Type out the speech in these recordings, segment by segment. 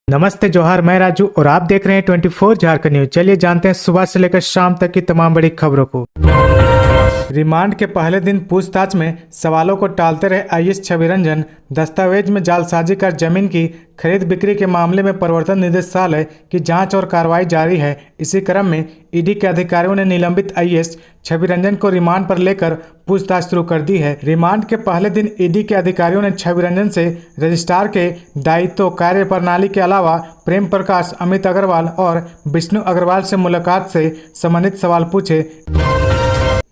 नमस्ते जोहार, मैं राजू और आप देख रहे हैं 24 झारखंड न्यूज। चलिए जानते हैं सुबह से लेकर शाम तक की तमाम बड़ी खबरों को। रिमांड के पहले दिन पूछताछ में सवालों को टालते रहे आईएएस छवि रंजन। दस्तावेज में जालसाजी कर जमीन की खरीद बिक्री के मामले में प्रवर्तन निदेशालय की जांच और कार्रवाई जारी है। इसी क्रम में ईडी के अधिकारियों ने निलंबित आईएएस छवि रंजन को रिमांड पर लेकर पूछताछ शुरू कर दी है। रिमांड के पहले दिन ईडी के अधिकारियों ने छवि रंजन से रजिस्ट्रार के दायित्व कार्य प्रणाली के अलावा प्रेम प्रकाश, अमित अग्रवाल और विष्णु अग्रवाल से मुलाकात से संबंधित सवाल पूछे।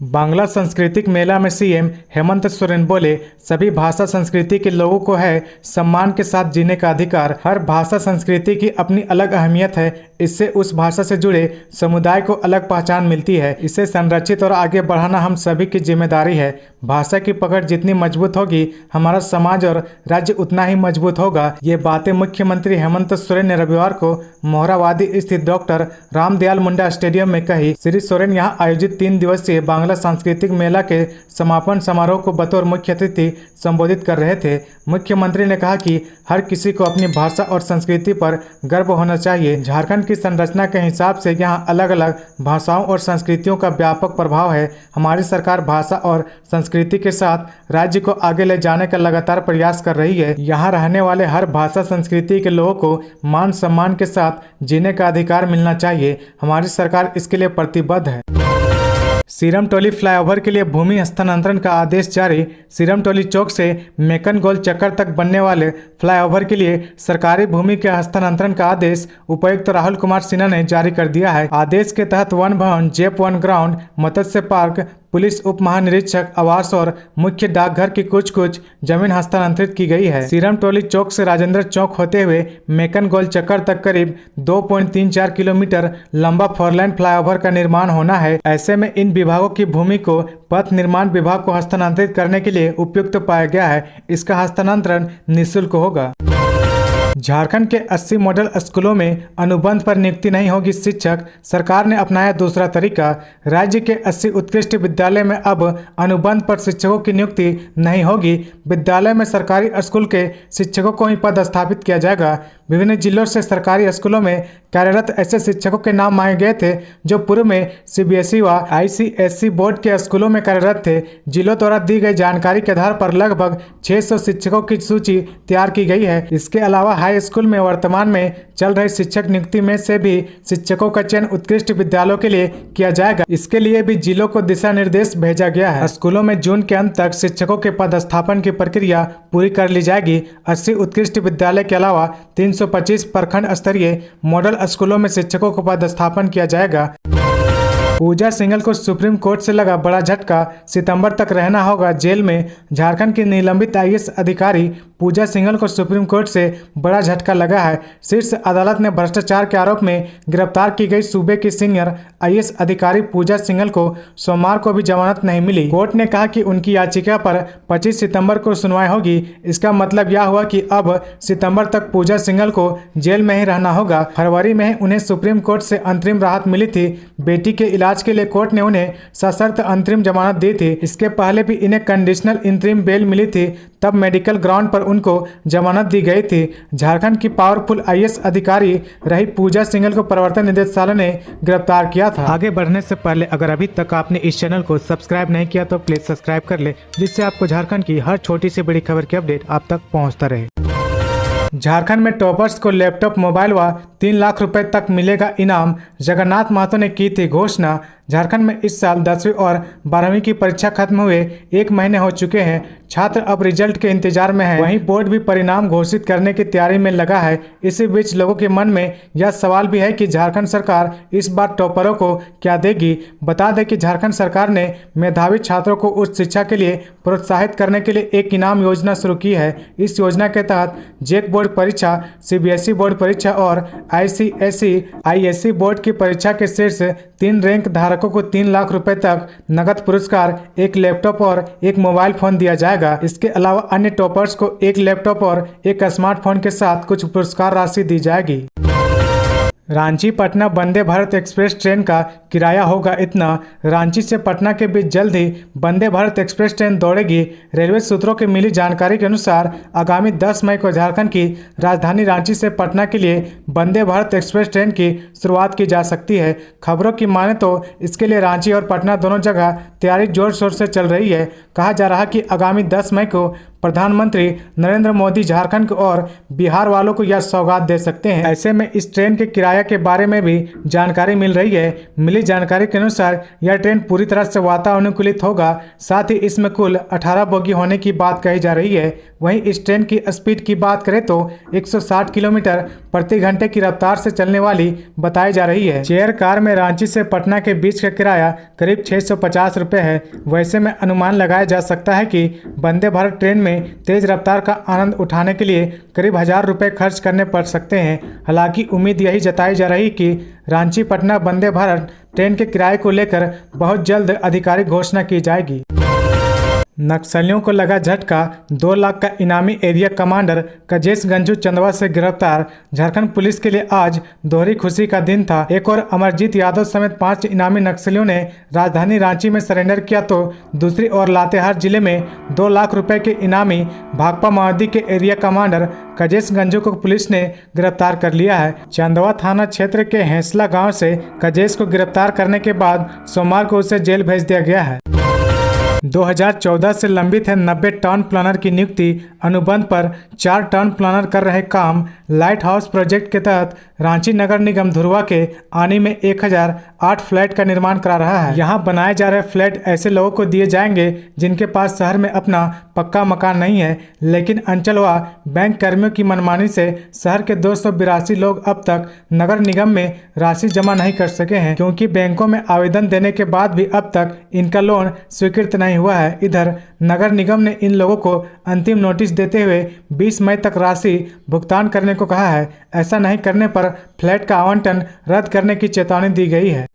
बांग्ला सांस्कृतिक मेला में सीएम हेमंत सोरेन बोले, सभी भाषा संस्कृति के लोगों को है सम्मान के साथ जीने का अधिकार। हर भाषा संस्कृति की अपनी अलग अहमियत है। इससे उस भाषा से जुड़े समुदाय को अलग पहचान मिलती है। इसे संरक्षित और आगे बढ़ाना हम सभी की जिम्मेदारी है। भाषा की पकड़ जितनी मजबूत होगी, हमारा समाज और राज्य उतना ही मजबूत होगा। ये बातें मुख्यमंत्री हेमंत सोरेन ने रविवार को मोहरावादी स्थित डॉक्टर रामदयाल मुंडा स्टेडियम में कही। श्री सोरेन यहाँ आयोजित 3 दिवसीय बांग्ला सांस्कृतिक मेला के समापन समारोह को बतौर मुख्य अतिथि संबोधित कर रहे थे। मुख्यमंत्री ने कहा कि हर किसी को अपनी भाषा और संस्कृति पर गर्व होना चाहिए। झारखंड की संरचना के हिसाब से यहाँ अलग अलग भाषाओं और संस्कृतियों का व्यापक प्रभाव है। हमारी सरकार भाषा और संस्कृति के साथ राज्य को आगे ले जाने का लगातार प्रयास कर रही है। यहाँ रहने वाले हर भाषा संस्कृति के लोगों को मान सम्मान के साथ जीने का अधिकार मिलना चाहिए। हमारी सरकार इसके लिए प्रतिबद्ध है। सीरमटोली फ्लाईओवर के लिए भूमि हस्तांतरण का आदेश जारी। सीरमटोली चौक से मेकन गोल चक्कर तक बनने वाले फ्लाईओवर के लिए सरकारी भूमि के हस्तांतरण का आदेश उपायुक्त राहुल कुमार सिन्हा ने जारी कर दिया है। आदेश के तहत वन भवन, जेप वन ग्राउंड, मत्स्य पार्क, पुलिस उप महानिरीक्षक आवास और मुख्य डाकघर की कुछ जमीन हस्तांतरित की गई है। सीरमटोली चौक से राजेंद्र चौक होते हुए मेकन गोल चक्कर तक करीब 2.34 किलोमीटर लंबा 4 लाइन फ्लाईओवर का निर्माण होना है। ऐसे में इन विभागों की भूमि को पथ निर्माण विभाग को हस्तांतरित करने के लिए उपयुक्त पाया गया है। इसका हस्तांतरण निःशुल्क होगा। झारखंड के 80 मॉडल स्कूलों में अनुबंध पर नियुक्ति नहीं होगी शिक्षक। सरकार ने अपनाया दूसरा तरीका। राज्य के 80 उत्कृष्ट विद्यालय में अब अनुबंध पर शिक्षकों की नियुक्ति नहीं होगी। विद्यालय में सरकारी स्कूल के शिक्षकों को ही पदस्थापित किया जाएगा। विभिन्न जिलों से सरकारी स्कूलों में कार्यरत ऐसे शिक्षकों के नाम मांगे गए थे जो पूर्व में सीबीएसई व आईसीएसई बोर्ड के स्कूलों में कार्यरत थे। जिलों द्वारा दी गई जानकारी के आधार पर लगभग 600 शिक्षकों की सूची तैयार की गई है। इसके अलावा हाई स्कूल में वर्तमान में चल रही शिक्षक नियुक्ति में से भी शिक्षकों का चयन उत्कृष्ट विद्यालयों के लिए किया जाएगा। इसके लिए भी जिलों को दिशा निर्देश भेजा गया है। स्कूलों में जून के अंत तक शिक्षकों के पदस्थापन की प्रक्रिया पूरी कर ली जाएगी। 80 उत्कृष्ट विद्यालय के अलावा 325 प्रखंड स्तरीय मॉडल स्कूलों में शिक्षकों को पदस्थापन किया जाएगा। पूजा सिंघल को सुप्रीम कोर्ट से लगा बड़ा झटका। सितंबर तक रहना होगा जेल में। झारखंड की निलंबित आईएएस अधिकारी पूजा सिंघल को सुप्रीम कोर्ट से बड़ा झटका लगा है। शीर्ष अदालत ने भ्रष्टाचार के आरोप में गिरफ्तार की गई सूबे की सीनियर आईएएस अधिकारी पूजा सिंघल को सोमवार को भी जमानत नहीं मिली। कोर्ट ने कहा कि उनकी याचिका पर 25 सितंबर को सुनवाई होगी। इसका मतलब यह हुआ कि अब सितंबर तक पूजा सिंघल को जेल में ही रहना होगा। फरवरी में उन्हें सुप्रीम कोर्ट से अंतरिम राहत मिली थी। बेटी के इलाज के लिए कोर्ट ने उन्हें सशर्त अंतरिम जमानत दी थी। इसके पहले भी इन्हें कंडीशनल इंतरिम बेल मिली थी, तब मेडिकल ग्राउंड पर उनको जमानत दी गई थी। झारखंड की पावरफुल आईएएस अधिकारी रही पूजा सिंघल को प्रवर्तन निदेशालय ने गिरफ्तार किया था। आगे बढ़ने से पहले अगर अभी तक आपने इस चैनल को सब्सक्राइब नहीं किया तो प्लीज सब्सक्राइब कर ले, जिससे आपको झारखंड की हर छोटी से बड़ी खबर की अपडेट आप तक पहुंचता रहे। झारखंड में टॉपर्स को लैपटॉप, मोबाइल व 3 लाख रुपए तक मिलेगा इनाम। जगन्नाथ महतो ने की थी घोषणा। झारखंड में इस साल 10वीं और 12वीं की परीक्षा खत्म हुए 1 महीने हो चुके हैं। छात्र अब रिजल्ट के इंतजार में हैं। वहीं बोर्ड भी परिणाम घोषित करने की तैयारी में लगा है। इसी बीच लोगों के मन में यह सवाल भी है कि झारखंड सरकार इस बार टॉपरों को क्या देगी। बता दें कि झारखंड सरकार ने मेधावी छात्रों को उच्च शिक्षा के लिए प्रोत्साहित करने के लिए एक इनाम योजना शुरू की है। इस योजना के तहत जेक बोर्ड परीक्षा, सीबीएसई बोर्ड परीक्षा और आईसीएसई आईएससी बोर्ड की परीक्षा के शीर्ष 3 रैंक धारकों को 3 लाख रुपए तक नगद पुरस्कार, 1 लैपटॉप और 1 मोबाइल फोन दिया जाएगा। इसके अलावा अन्य टॉपर्स को 1 लैपटॉप और 1 स्मार्टफोन के साथ कुछ पुरस्कार राशि दी जाएगी। रांची पटना वंदे भारत एक्सप्रेस ट्रेन का किराया होगा इतना। रांची से पटना के बीच जल्द ही वंदे भारत एक्सप्रेस ट्रेन दौड़ेगी। रेलवे सूत्रों की मिली जानकारी के अनुसार आगामी 10 मई को झारखंड की राजधानी रांची से पटना के लिए वंदे भारत एक्सप्रेस ट्रेन की शुरुआत की जा सकती है। खबरों की माने तो इसके लिए रांची और पटना दोनों जगह तैयारी जोर शोर से चल रही है। कहा जा रहा है कि आगामी 10 मई को प्रधानमंत्री नरेंद्र मोदी झारखंड को और बिहार वालों को यह सौगात दे सकते हैं। ऐसे में इस ट्रेन के किराए के बारे में भी जानकारी मिल रही है। मिली जानकारी के अनुसार यह ट्रेन पूरी तरह से वातानुकूलित होगा। साथ ही इसमें कुल 18 बोगी होने की बात कही जा रही है। वहीं इस ट्रेन की स्पीड की बात करें तो 160 किलोमीटर प्रति घंटे की रफ्तार से चलने वाली बताई जा रही है। चेयर कार में रांची से पटना के बीच का किराया करीब 650 रुपये है। वैसे में अनुमान लगाया जा सकता है कि वंदे भारत ट्रेन में तेज रफ्तार का आनंद उठाने के लिए करीब 1000 रुपये खर्च करने पड़ सकते हैं। हालांकि उम्मीद यही जताई जा रही कि रांची पटना वंदे भारत ट्रेन के किराए को लेकर बहुत जल्द आधिकारिक घोषणा की जाएगी। नक्सलियों को लगा झटका, 2 लाख का इनामी एरिया कमांडर कजेश गंजू चंदवा से गिरफ्तार। झारखंड पुलिस के लिए आज दोहरी खुशी का दिन था। एक और अमरजीत यादव समेत 5 इनामी नक्सलियों ने राजधानी रांची में सरेंडर किया तो दूसरी ओर लातेहार जिले में 2 लाख रुपए के इनामी भाकपा माओवादी के एरिया कमांडर कजेश गंजू को पुलिस ने गिरफ्तार कर लिया है। चंदवा थाना क्षेत्र के हेंसला गाँव से कजेश को गिरफ्तार करने के बाद सोमवार को उसे जेल भेज दिया गया है। 2014 से लंबित है 90 टाउन प्लानर की नियुक्ति। अनुबंध पर 4 टाउन प्लानर कर रहे काम। लाइट हाउस प्रोजेक्ट के तहत रांची नगर निगम धुरवा के आनी में 1008 फ्लैट का निर्माण करा रहा है। यहाँ बनाए जा रहे फ्लैट ऐसे लोगों को दिए जाएंगे जिनके पास शहर में अपना पक्का मकान नहीं है, लेकिन अंचल व बैंक कर्मियों की मनमानी से शहर के 282 लोग अब तक नगर निगम में राशि जमा नहीं कर सके हैं, क्योंकि बैंकों में आवेदन देने के बाद भी अब तक इनका लोन स्वीकृत नहीं हुआ है। इधर नगर निगम ने इन लोगों को अंतिम नोटिस देते हुए 20 मई तक राशि भुगतान करने को कहा है। ऐसा नहीं करने पर फ्लैट का आवंटन रद्द करने की चेतावनी दी गई है।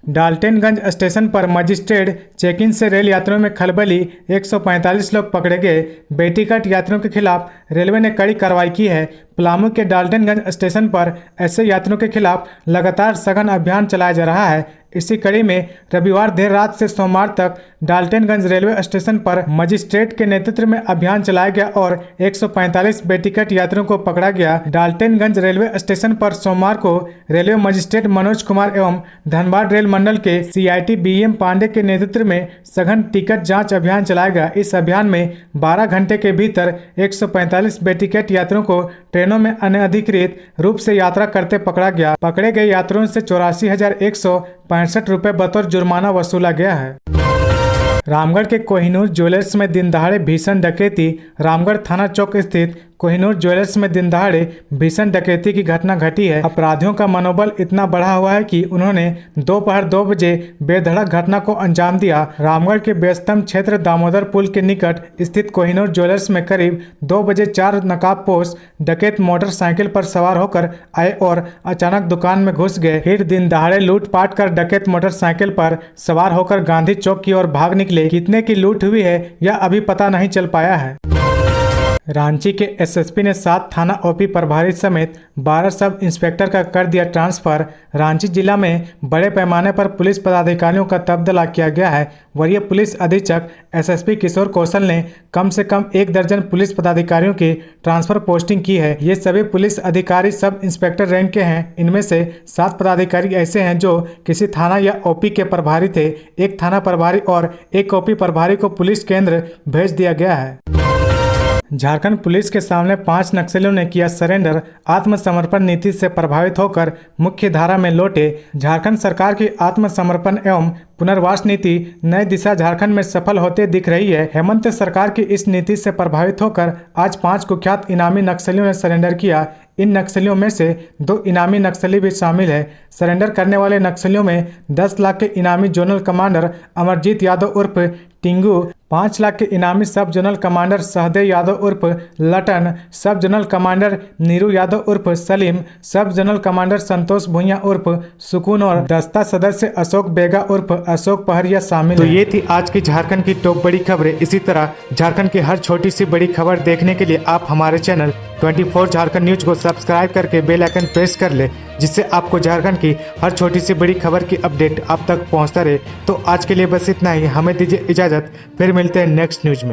डाल्टनगंज स्टेशन पर मजिस्ट्रेट चेक-इन से रेल यात्रियों में खलबली, 145 लोग पकड़े गए। बेटिकट यात्रियों के खिलाफ रेलवे ने कड़ी कार्रवाई की है। पलामू के डाल्टनगंज स्टेशन पर ऐसे यात्रियों के खिलाफ लगातार सघन अभियान चलाया जा रहा है। इसी कड़ी में रविवार देर रात से सोमवार तक डाल्टनगंज रेलवे स्टेशन पर मजिस्ट्रेट के नेतृत्व में अभियान चलाया गया और 145 बेटिकट यात्रियों को पकड़ा गया। डाल्टनगंज रेलवे स्टेशन पर सोमवार को रेलवे मजिस्ट्रेट मनोज कुमार एवं धनबाद रेल मंडल के CIT BM पांडे के नेतृत्व में सघन टिकट जांच अभियान चलाया गया। इस अभियान में 12 घंटे के भीतर 145 बेटिकट यात्रियों को ट्रेनों में अनधिकृत रूप से यात्रा करते पकड़ा गया। पकड़े गए यात्रियों से 84,165 रुपये बतौर जुर्माना वसूला गया है। रामगढ़ के कोहिनूर ज्वेलर्स में दिन दहाड़े भीषण डकैती। रामगढ़ थाना चौक स्थित कोहिनूर ज्वेलर्स में दिन दहाड़े भीषण डकैती की घटना घटी है। अपराधियों का मनोबल इतना बढ़ा हुआ है कि उन्होंने दोपहर 2 बजे बेधड़क घटना को अंजाम दिया। रामगढ़ के व्यस्तम क्षेत्र दामोदर पुल के निकट स्थित कोहिनूर ज्वेलर्स में करीब 2 बजे 4 नकाबपोश डकैत मोटरसाइकिल पर सवार होकर आए और अचानक दुकान में घुस गए। फिर दिन दहाड़े लूटपाट कर डकैत मोटरसाइकिल पर सवार होकर गांधी चौक की ओर भाग निकले। कितने की लूट हुई है यह अभी पता नहीं चल पाया है। रांची के SSP ने 7 थाना OP प्रभारी समेत 12 सब इंस्पेक्टर का कर दिया ट्रांसफर। रांची जिला में बड़े पैमाने पर पुलिस पदाधिकारियों का तबादला किया गया है। वरीय पुलिस अधीक्षक SSP किशोर कौशल ने कम से कम 1 दर्जन पुलिस पदाधिकारियों की ट्रांसफर पोस्टिंग की है। ये सभी पुलिस अधिकारी सब इंस्पेक्टर रैंक के हैं। इनमें से 7 पदाधिकारी ऐसे हैं जो किसी थाना या OP के प्रभारी थे। 1 थाना प्रभारी और 1 OP प्रभारी को पुलिस केंद्र भेज दिया गया है। झारखंड पुलिस के सामने 5 नक्सलियों ने किया सरेंडर। आत्मसमर्पण नीति से प्रभावित होकर मुख्य धारा में लौटे। झारखंड सरकार की आत्मसमर्पण एवं पुनर्वास नीति नई दिशा झारखंड में सफल होते दिख रही है। हेमंत सरकार की इस नीति से प्रभावित होकर आज 5 कुख्यात इनामी नक्सलियों ने सरेंडर किया। इन नक्सलियों में से 2 इनामी नक्सली भी शामिल है। सरेंडर करने वाले नक्सलियों में 10 लाख के इनामी जोनल कमांडर अमरजीत यादव उर्फ टिंगू, 5 लाख के इनामी सब जोनल कमांडर सहदेव यादव उर्फ लटन, सब जोनल कमांडर नीरू यादव उर्फ सलीम, सब जोनल कमांडर संतोष भुइया उर्फ सुकून और दस्ता सदस्य अशोक बेगा उर्फ अशोक पहरिया शामिल। तो ये थी आज की झारखंड की टॉप बड़ी खबरें। इसी तरह झारखंड की हर छोटी सी बड़ी खबर देखने के लिए आप हमारे चैनल 24 झारखंड न्यूज को सब्सक्राइब करके बेल आइकन प्रेस कर ले, जिससे आपको झारखंड की हर छोटी सी बड़ी खबर की अपडेट आप तक पहुंचता रहे। तो आज के लिए बस इतना ही, हमें दीजिए इजाजत, फिर मिलते हैं नेक्स्ट न्यूज में।